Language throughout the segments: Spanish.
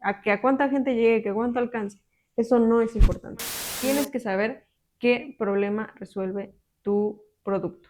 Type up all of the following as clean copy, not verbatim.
a que a cuánta gente llegue, que cuánto alcance. Eso no es importante. Tienes que saber qué problema resuelve tu producto.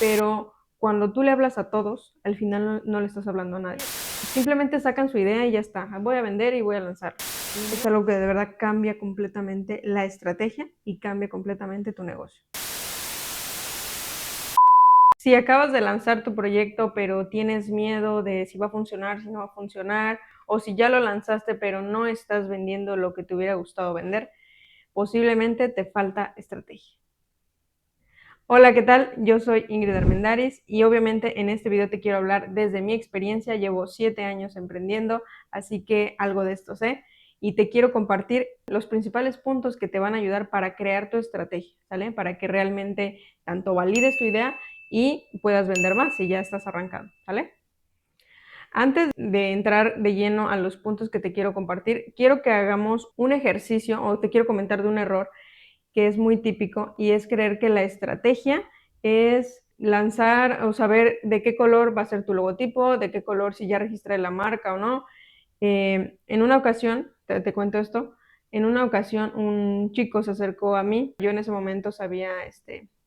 Pero cuando tú le hablas a todos, al final no le estás hablando a nadie. Simplemente sacan su idea y ya está. Voy a vender y voy a lanzar. Es algo que de verdad cambia completamente la estrategia y cambia completamente tu negocio. Si acabas de lanzar tu proyecto, pero tienes miedo de si va a funcionar, si no va a funcionar, o si ya lo lanzaste, pero no estás vendiendo lo que te hubiera gustado vender, posiblemente te falta estrategia. Hola, ¿qué tal? Yo soy Ingrid Armendáriz y obviamente en este video te quiero hablar desde mi experiencia. Llevo 7 años emprendiendo, así que algo de esto sé y te quiero compartir los principales puntos que te van a ayudar para crear tu estrategia, ¿sale? Para que realmente tanto valides tu idea y puedas vender más si ya estás arrancando, ¿sale? Antes de entrar de lleno a los puntos que te quiero compartir, quiero que hagamos un ejercicio o te quiero comentar de un error que es muy típico y es creer que la estrategia es lanzar o saber de qué color va a ser tu logotipo, de qué color si ya registré la marca o no. En una ocasión, te cuento esto, en una ocasión un chico se acercó a mí, yo en ese momento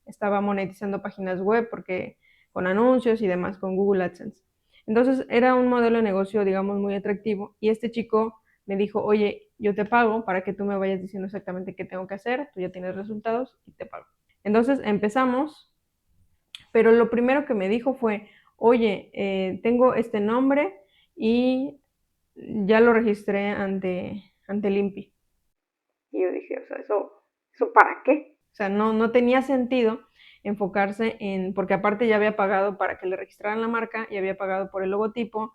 estaba monetizando páginas web porque con anuncios y demás, con Google AdSense. Entonces era un modelo de negocio, digamos, muy atractivo y este chico me dijo, oye, yo te pago para que tú me vayas diciendo exactamente qué tengo que hacer, tú ya tienes resultados y te pago. Entonces empezamos, pero lo primero que me dijo fue, oye, tengo este nombre y ya lo registré ante el INPI. Y yo dije, o sea, ¿eso para qué? O sea, no tenía sentido enfocarse en, porque aparte ya había pagado para que le registraran la marca y había pagado por el logotipo.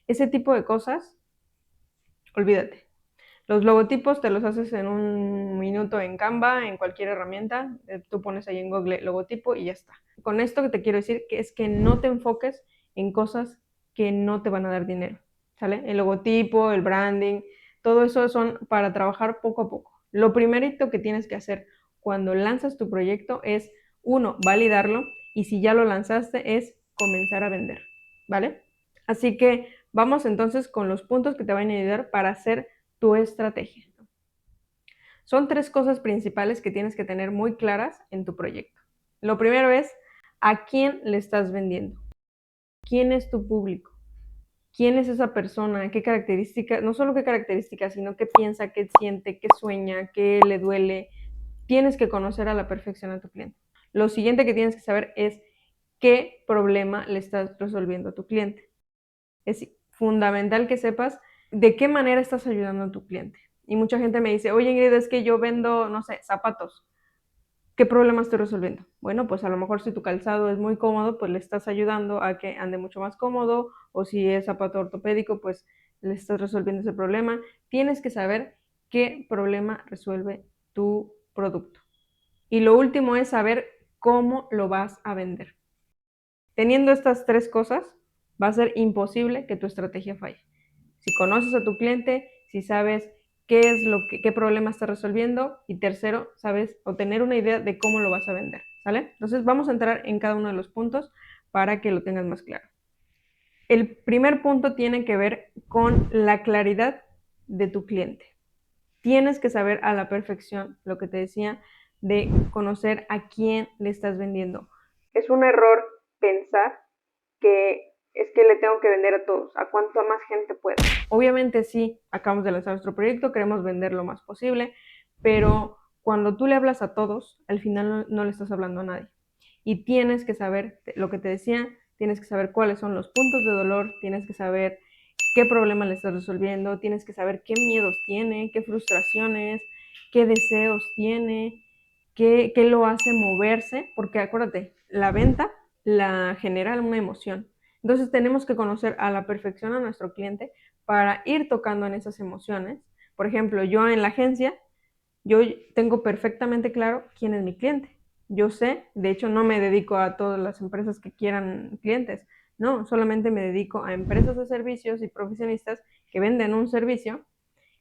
Ese tipo de cosas, olvídate. Los logotipos te los haces en un minuto en Canva, en cualquier herramienta. Tú pones ahí en Google logotipo y ya está. Con esto que te quiero decir que es que no te enfoques en cosas que no te van a dar dinero, ¿sale? El logotipo, el branding, todo eso son para trabajar poco a poco. Lo primerito que tienes que hacer cuando lanzas tu proyecto es, uno, validarlo y si ya lo lanzaste es comenzar a vender, ¿vale? Así que vamos entonces con los puntos que te van a ayudar para hacer tu estrategia. Son 3 cosas principales que tienes que tener muy claras en tu proyecto. Lo primero es, ¿a quién le estás vendiendo? ¿Quién es tu público? ¿Quién es esa persona? ¿Qué características? No solo qué características, sino qué piensa, qué siente, qué sueña, qué le duele. Tienes que conocer a la perfección a tu cliente. Lo siguiente que tienes que saber es qué problema le estás resolviendo a tu cliente. Es fundamental que sepas de qué manera estás ayudando a tu cliente. Y mucha gente me dice, oye Ingrid, es que yo vendo, no sé, zapatos. ¿Qué problema estoy resolviendo? Bueno, pues a lo mejor si tu calzado es muy cómodo, pues le estás ayudando a que ande mucho más cómodo, o si es zapato ortopédico, pues le estás resolviendo ese problema. Tienes que saber qué problema resuelve tu producto. Y lo último es saber cómo lo vas a vender. Teniendo estas 3 cosas, va a ser imposible que tu estrategia falle. Si conoces a tu cliente, si sabes qué problema está resolviendo y tercero, sabes o tener una idea de cómo lo vas a vender, ¿sale? Entonces vamos a entrar en cada uno de los puntos para que lo tengas más claro. El primer punto tiene que ver con la claridad de tu cliente. Tienes que saber a la perfección lo que te decía de conocer a quién le estás vendiendo. Es un error pensar que es que le tengo que vender a todos, a cuanto más gente pueda. Obviamente sí, acabamos de lanzar nuestro proyecto, queremos vender lo más posible, pero cuando tú le hablas a todos, al final no le estás hablando a nadie. Y tienes que saber lo que te decía, tienes que saber cuáles son los puntos de dolor, tienes que saber qué problema le estás resolviendo, tienes que saber qué miedos tiene, qué frustraciones, qué deseos tiene, qué lo hace moverse, porque acuérdate, la venta la genera una emoción. Entonces tenemos que conocer a la perfección a nuestro cliente para ir tocando en esas emociones. Por ejemplo, yo en la agencia, yo tengo perfectamente claro quién es mi cliente. Yo sé, de hecho no me dedico a todas las empresas que quieran clientes, no, solamente me dedico a empresas de servicios y profesionistas que venden un servicio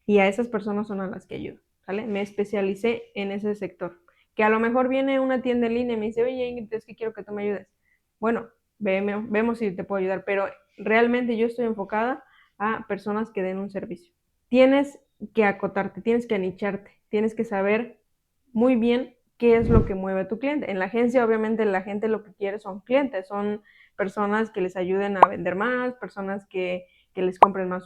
y a esas personas son a las que ayudo, ¿vale? Me especialicé en ese sector. Que a lo mejor viene una tienda en línea y me dice, oye, Ingrid, es que quiero que tú me ayudes. Bueno, vemos si te puedo ayudar, pero realmente yo estoy enfocada a personas que den un servicio. Tienes que acotarte, tienes que anicharte, tienes que saber muy bien qué es lo que mueve a tu cliente. En la agencia, obviamente, la gente lo que quiere son clientes, son personas que les ayuden a vender más, personas que les compren más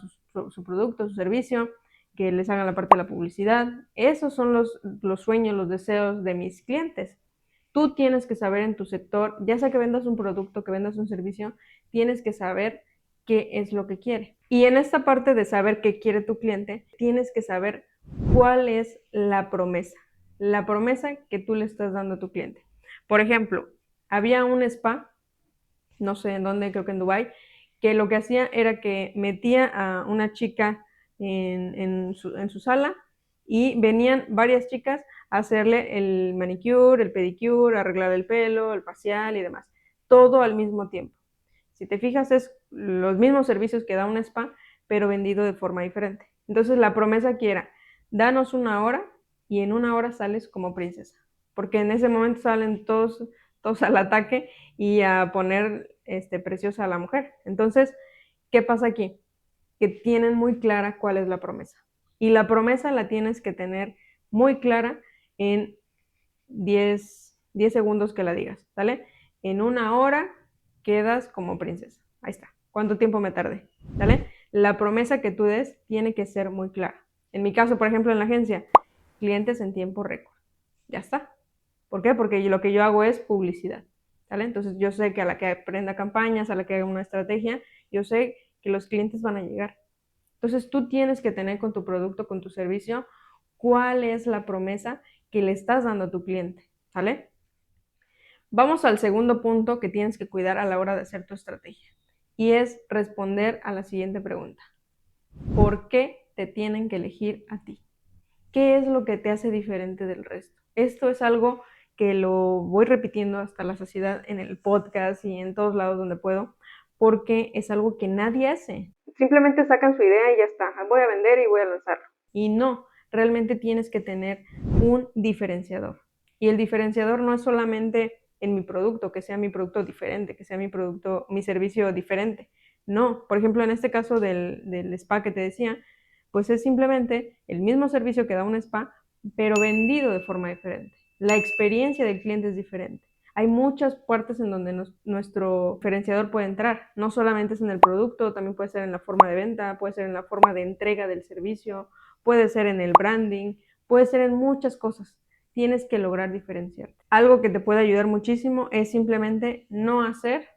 su producto, su servicio, que les hagan la parte de la publicidad. Esos son los sueños, los deseos de mis clientes. Tú tienes que saber en tu sector, ya sea que vendas un producto, que vendas un servicio, tienes que saber qué es lo que quiere. Y en esta parte de saber qué quiere tu cliente, tienes que saber cuál es la promesa que tú le estás dando a tu cliente. Por ejemplo, había un spa, no sé en dónde, creo que en Dubái, que lo que hacía era que metía a una chica en su sala y venían varias chicas a hacerle el manicure, el pedicure, arreglar el pelo, el facial y demás. Todo al mismo tiempo. Si te fijas, es los mismos servicios que da un spa, pero vendido de forma diferente. Entonces la promesa aquí era, danos una hora y en una hora sales como princesa. Porque en ese momento salen todos al ataque y a poner preciosa a la mujer. Entonces, ¿qué pasa aquí? Que tienen muy clara cuál es la promesa. Y la promesa la tienes que tener muy clara en 10 segundos que la digas, ¿vale? En una hora quedas como princesa. Ahí está. ¿Cuánto tiempo me tardé? ¿Vale? La promesa que tú des tiene que ser muy clara. En mi caso, por ejemplo, en la agencia, clientes en tiempo récord. Ya está. ¿Por qué? Porque lo que yo hago es publicidad. ¿Vale? Entonces yo sé que a la que aprenda campañas, a la que haga una estrategia, yo sé que los clientes van a llegar. Entonces tú tienes que tener con tu producto, con tu servicio, cuál es la promesa que le estás dando a tu cliente, ¿vale? Vamos al segundo punto que tienes que cuidar a la hora de hacer tu estrategia y es responder a la siguiente pregunta. ¿Por qué te tienen que elegir a ti? ¿Qué es lo que te hace diferente del resto? Esto es algo que lo voy repitiendo hasta la saciedad en el podcast y en todos lados donde puedo, porque es algo que nadie hace. Simplemente sacan su idea y ya está. Voy a vender y voy a lanzarlo. Y no, realmente tienes que tener un diferenciador. Y el diferenciador no es solamente en mi producto, que sea mi producto diferente, que sea mi servicio diferente. No, por ejemplo, en este caso del spa que te decía, pues es simplemente el mismo servicio que da un spa, pero vendido de forma diferente. La experiencia del cliente es diferente. Hay muchas partes en donde nuestro diferenciador puede entrar. No solamente es en el producto, también puede ser en la forma de venta, puede ser en la forma de entrega del servicio, puede ser en el branding, puede ser en muchas cosas. Tienes que lograr diferenciarte. Algo que te puede ayudar muchísimo es simplemente no hacer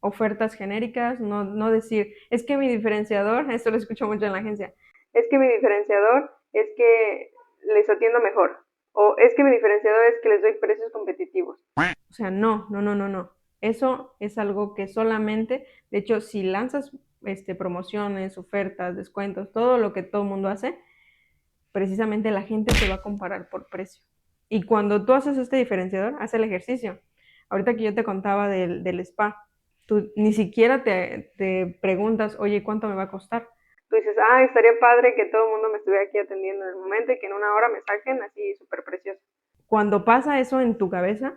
ofertas genéricas, no decir, es que mi diferenciador, esto lo escucho mucho en la agencia, es que mi diferenciador es que les atiendo mejor, o es que mi diferenciador es que les doy precios competitivos. O sea, no. Eso es algo que solamente, de hecho, si lanzas promociones, ofertas, descuentos, todo lo que todo el mundo hace, precisamente la gente te va a comparar por precio. Y cuando tú haces este diferenciador, haz el ejercicio. Ahorita que yo te contaba del spa, tú ni siquiera te preguntas, oye, ¿cuánto me va a costar? Tú dices, estaría padre que todo el mundo me estuviera aquí atendiendo en el momento y que en una hora me saquen así súper precioso. Cuando pasa eso en tu cabeza,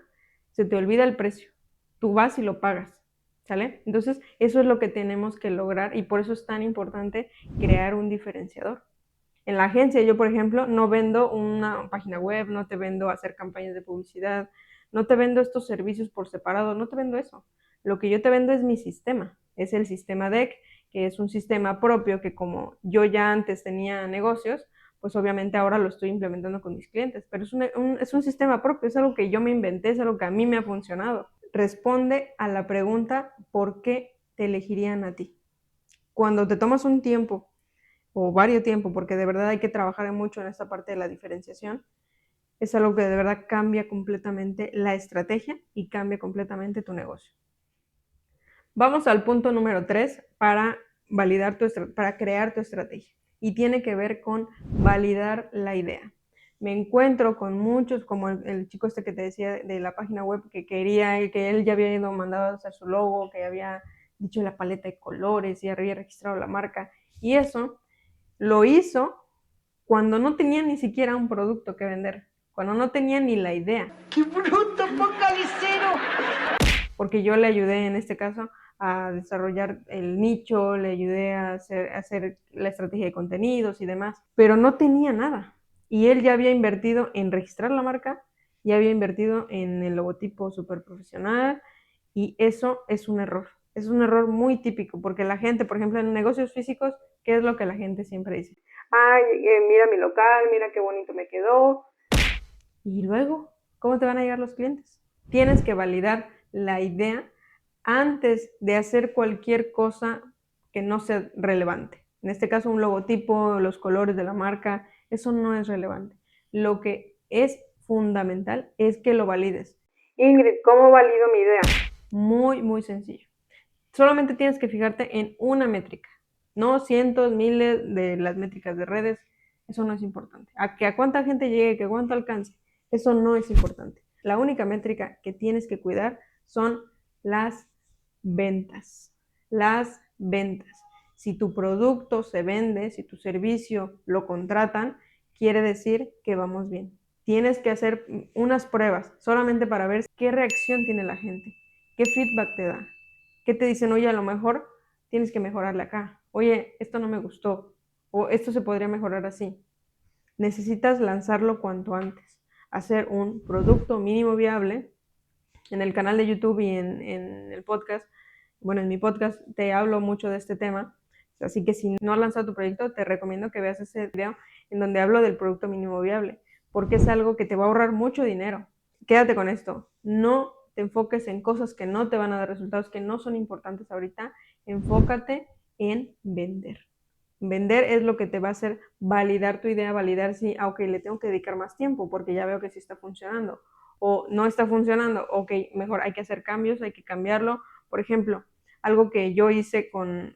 se te olvida el precio. Tú vas y lo pagas, ¿sale? Entonces, eso es lo que tenemos que lograr y por eso es tan importante crear un diferenciador. En la agencia yo, por ejemplo, no vendo una página web, no te vendo hacer campañas de publicidad, no te vendo estos servicios por separado, no te vendo eso. Lo que yo te vendo es mi sistema, es el sistema DEC, que es un sistema propio que como yo ya antes tenía negocios, pues obviamente ahora lo estoy implementando con mis clientes, pero es un sistema propio, es algo que yo me inventé, es algo que a mí me ha funcionado. Responde a la pregunta, ¿por qué te elegirían a ti? Cuando te tomas un tiempo o varios tiempos, porque de verdad hay que trabajar mucho en esta parte de la diferenciación, es algo que de verdad cambia completamente la estrategia y cambia completamente tu negocio. Vamos al punto número 3 para para crear tu estrategia y tiene que ver con validar la idea. Me encuentro con muchos, como el chico este que te decía de la página web que quería, que él ya había ido mandado a hacer su logo, que había dicho la paleta de colores y había registrado la marca y eso lo hizo cuando no tenía ni siquiera un producto que vender, cuando no tenía ni la idea. ¡Qué bruto, focalicero! Porque yo le ayudé en este caso a desarrollar el nicho, le ayudé a hacer la estrategia de contenidos y demás, pero no tenía nada. Y él ya había invertido en registrar la marca, ya había invertido en el logotipo súper profesional, y eso es un error. Es un error muy típico, porque la gente, por ejemplo, en negocios físicos, ¿qué es lo que la gente siempre dice? Ay, mira mi local, mira qué bonito me quedó. Y luego, ¿cómo te van a llegar los clientes? Tienes que validar la idea antes de hacer cualquier cosa que no sea relevante. En este caso, un logotipo, los colores de la marca, eso no es relevante. Lo que es fundamental es que lo valides. Ingrid, ¿cómo valido mi idea? Muy, muy sencillo. Solamente tienes que fijarte en una métrica, no cientos, miles de las métricas de redes. Eso no es importante. A cuánta gente llegue, que cuánto alcance, eso no es importante. La única métrica que tienes que cuidar son las ventas. Las ventas. Si tu producto se vende, si tu servicio lo contratan, quiere decir que vamos bien. Tienes que hacer unas pruebas solamente para ver qué reacción tiene la gente, qué feedback te da, qué te dicen. Oye, a lo mejor tienes que mejorarle acá. Oye, esto no me gustó. O esto se podría mejorar así. Necesitas lanzarlo cuanto antes. Hacer un producto mínimo viable. En el canal de YouTube y en el podcast, bueno, en mi podcast te hablo mucho de este tema. Así que si no has lanzado tu proyecto, te recomiendo que veas ese video en donde hablo del producto mínimo viable, porque es algo que te va a ahorrar mucho dinero. Quédate con esto. No te enfoques en cosas que no te van a dar resultados, que no son importantes ahorita. Enfócate en vender. Vender es lo que te va a hacer validar tu idea, validar si, ok, le tengo que dedicar más tiempo porque ya veo que sí está funcionando, o no está funcionando, ok, mejor hay que hacer cambios, hay que cambiarlo. Por ejemplo, algo que yo hice con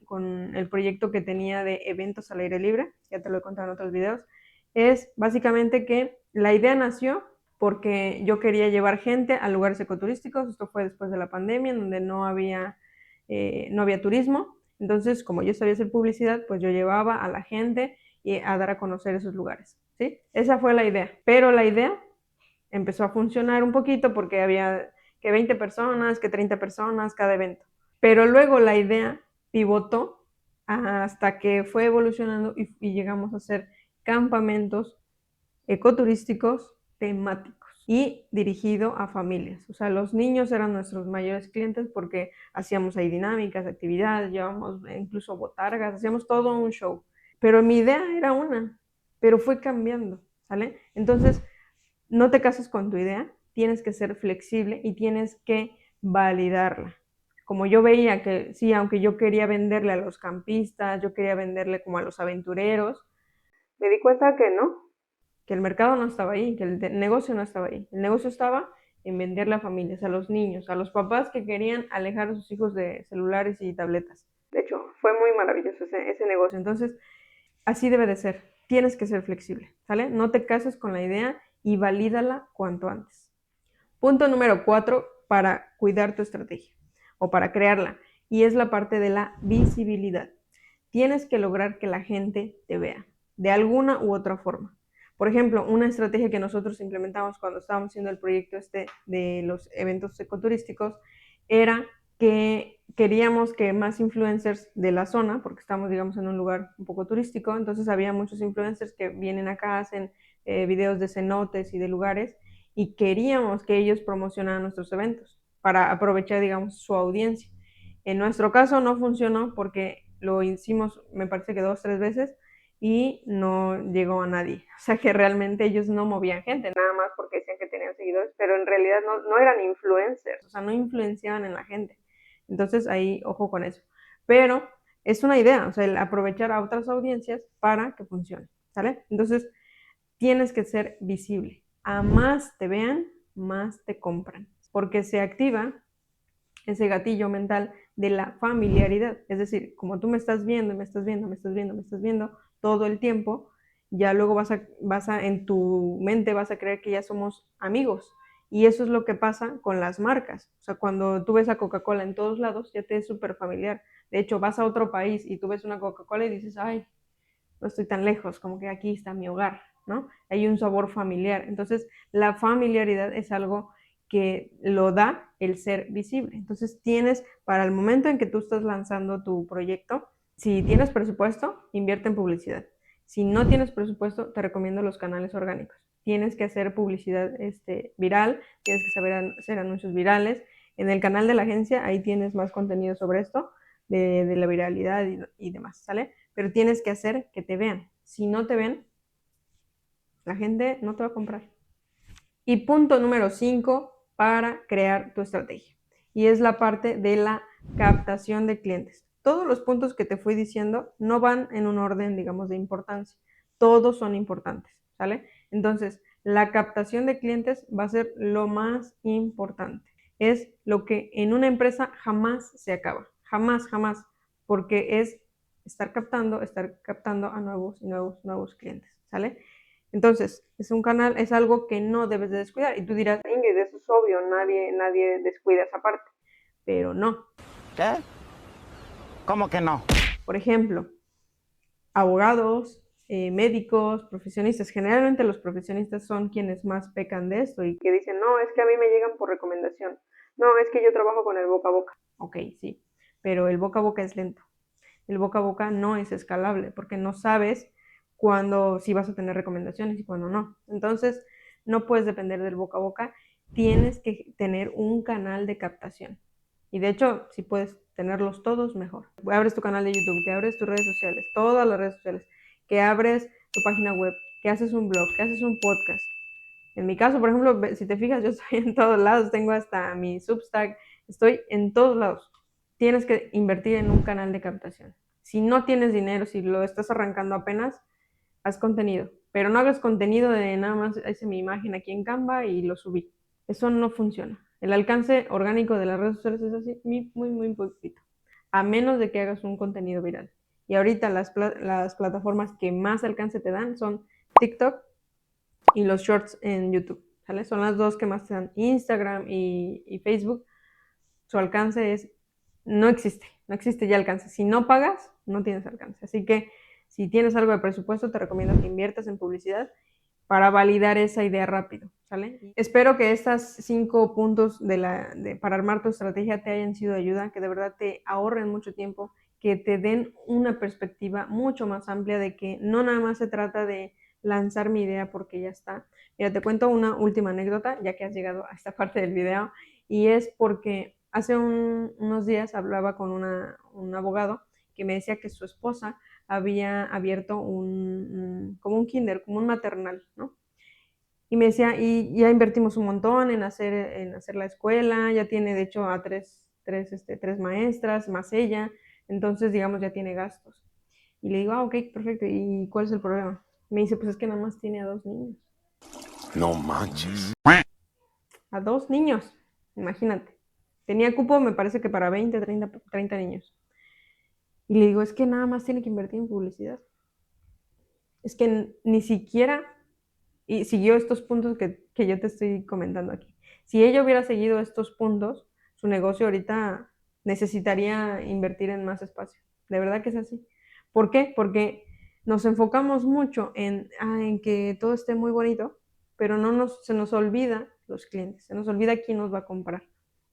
el proyecto que tenía de eventos al aire libre, ya te lo he contado en otros videos, es básicamente que la idea nació porque yo quería llevar gente a lugares ecoturísticos. Esto fue después de la pandemia, en donde no había turismo. Entonces, como yo sabía hacer publicidad, pues yo llevaba a la gente a dar a conocer esos lugares, ¿sí? Esa fue la idea. Pero la idea empezó a funcionar un poquito porque había que 20 personas, que 30 personas cada evento. Pero luego la idea pivotó hasta que fue evolucionando y llegamos a hacer campamentos ecoturísticos temáticos y dirigido a familias. O sea, los niños eran nuestros mayores clientes porque hacíamos ahí dinámicas, actividades, llevábamos incluso botargas, hacíamos todo un show. Pero mi idea era una, pero fue cambiando, ¿sale? Entonces, no te cases con tu idea, tienes que ser flexible y tienes que validarla. Como yo veía que sí, aunque yo quería venderle a los campistas, yo quería venderle como a los aventureros, me di cuenta que no, que el mercado no estaba ahí, que el negocio no estaba ahí. El negocio estaba en venderle a familias, a los niños, a los papás que querían alejar a sus hijos de celulares y tabletas. De hecho, fue muy maravilloso ese negocio. Entonces, así debe de ser. Tienes que ser flexible, ¿sale? No te cases con la idea y valídala cuanto antes. Punto número 4 para cuidar tu estrategia o para crearla, y es la parte de la visibilidad. Tienes que lograr que la gente te vea de alguna u otra forma. Por ejemplo, una estrategia que nosotros implementamos cuando estábamos haciendo el proyecto de los eventos ecoturísticos era que queríamos que más influencers de la zona, porque estamos, digamos, en un lugar un poco turístico, entonces había muchos influencers que vienen acá, hacen videos de cenotes y de lugares, y queríamos que ellos promocionaran nuestros eventos para aprovechar, digamos, su audiencia. En nuestro caso no funcionó porque lo hicimos, me parece que 2, 3 veces, y no llegó a nadie. O sea que realmente ellos no movían gente, nada más porque decían que tenían seguidores, pero en realidad no eran influencers, o sea, no influenciaban en la gente. Entonces ahí, ojo con eso. Pero es una idea, o sea, el aprovechar a otras audiencias para que funcione, ¿sale? Entonces tienes que ser visible. A más te vean, más te compran, porque se activa ese gatillo mental de la familiaridad. Es decir, como tú me estás viendo, me estás viendo, me estás viendo, me estás viendo todo el tiempo, ya luego en tu mente vas a creer que ya somos amigos. Y eso es lo que pasa con las marcas. O sea, cuando tú ves a Coca-Cola en todos lados, ya te es súper familiar. De hecho, vas a otro país y tú ves una Coca-Cola y dices, ay, no estoy tan lejos, como que aquí está mi hogar, ¿no? Hay un sabor familiar. Entonces, la familiaridad es algo que lo da el ser visible. Entonces tienes, para el momento en que tú estás lanzando tu proyecto, si tienes presupuesto, invierte en publicidad. Si no tienes presupuesto, te recomiendo los canales orgánicos. Tienes que hacer publicidad viral, tienes que saber hacer anuncios virales. En el canal de la agencia, ahí tienes más contenido sobre esto, de la viralidad y demás, ¿sale? Pero tienes que hacer que te vean. Si no te ven, la gente no te va a comprar. Y punto número 5 para crear tu estrategia. Y es la parte de la captación de clientes. Todos los puntos que te fui diciendo no van en un orden, digamos, de importancia. Todos son importantes, ¿sale? Entonces, la captación de clientes va a ser lo más importante. Es lo que en una empresa jamás se acaba. Jamás, jamás. Porque es estar captando a nuevos y nuevos clientes, ¿sale? Entonces, es un canal, es algo que no debes de descuidar. Y tú dirás, Ingrid, eso es obvio, nadie descuida esa parte. Pero no. ¿Qué? ¿Cómo que no? Por ejemplo, abogados, médicos, profesionistas. Generalmente los profesionistas son quienes más pecan de esto y que dicen, no, es que a mí me llegan por recomendación. No, es que yo trabajo con el boca a boca. Ok, sí, pero el boca a boca es lento. El boca a boca no es escalable porque no sabes cuándo sí vas a tener recomendaciones y cuándo no. Entonces, no puedes depender del boca a boca. Tienes que tener un canal de captación. Y de hecho, si puedes tenerlos todos, mejor. Abres tu canal de YouTube, que abres tus redes sociales, todas las redes sociales, que abres tu página web, que haces un blog, que haces un podcast. En mi caso, por ejemplo, si te fijas, yo estoy en todos lados, tengo hasta mi Substack, estoy en todos lados. Tienes que invertir en un canal de captación. Si no tienes dinero, si lo estás arrancando apenas, haz contenido. Pero no hagas contenido de nada más, hice mi imagen aquí en Canva y lo subí. Eso no funciona. El alcance orgánico de las redes sociales es así, muy poquito. A menos de que hagas un contenido viral. Y ahorita las plataformas que más alcance te dan son TikTok y los shorts en YouTube, ¿sale? Son las dos que más te dan. Instagram y Facebook, su alcance no existe ya alcance. Si no pagas, no tienes alcance. Así que si tienes algo de presupuesto, te recomiendo que inviertas en publicidad para validar esa idea rápido, ¿sale? Espero que estos 5 puntos para armar tu estrategia te hayan sido de ayuda, que de verdad te ahorren mucho tiempo, que te den una perspectiva mucho más amplia de que no nada más se trata de lanzar mi idea porque ya está. Mira, te cuento una última anécdota, ya que has llegado a esta parte del video, y es porque hace unos días hablaba con un abogado que me decía que su esposa había abierto como un kinder, como un maternal, ¿no? Y me decía, y ya invertimos un montón en hacer la escuela, ya tiene de hecho a tres maestras, más ella, entonces digamos ya tiene gastos. Y le digo, ok, perfecto, ¿y cuál es el problema? Me dice, pues es que nada más tiene a 2 niños. No manches. A 2 niños, imagínate. Tenía cupo, me parece que para 20, 30 niños. Y le digo, es que nada más tiene que invertir en publicidad. Es que ni siquiera siguió estos puntos que yo te estoy comentando aquí. Si ella hubiera seguido estos puntos, su negocio ahorita necesitaría invertir en más espacio. De verdad que es así. ¿Por qué? Porque nos enfocamos mucho en que todo esté muy bonito, pero se nos olvida los clientes, se nos olvida quién nos va a comprar,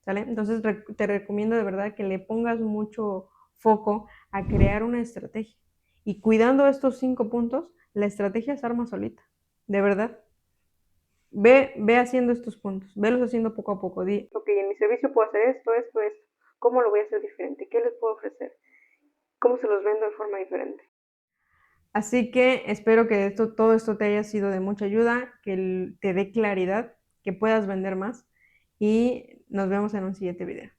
¿sale? Entonces te recomiendo de verdad que le pongas mucho foco a crear una estrategia. Y cuidando estos 5 puntos, la estrategia se arma solita. De verdad. Ve haciendo estos puntos, velos haciendo poco a poco. Di, ok, en mi servicio puedo hacer esto. ¿Cómo lo voy a hacer diferente? ¿Qué les puedo ofrecer? ¿Cómo se los vendo de forma diferente? Así que espero que todo esto te haya sido de mucha ayuda, que te dé claridad, que puedas vender más y nos vemos en un siguiente video.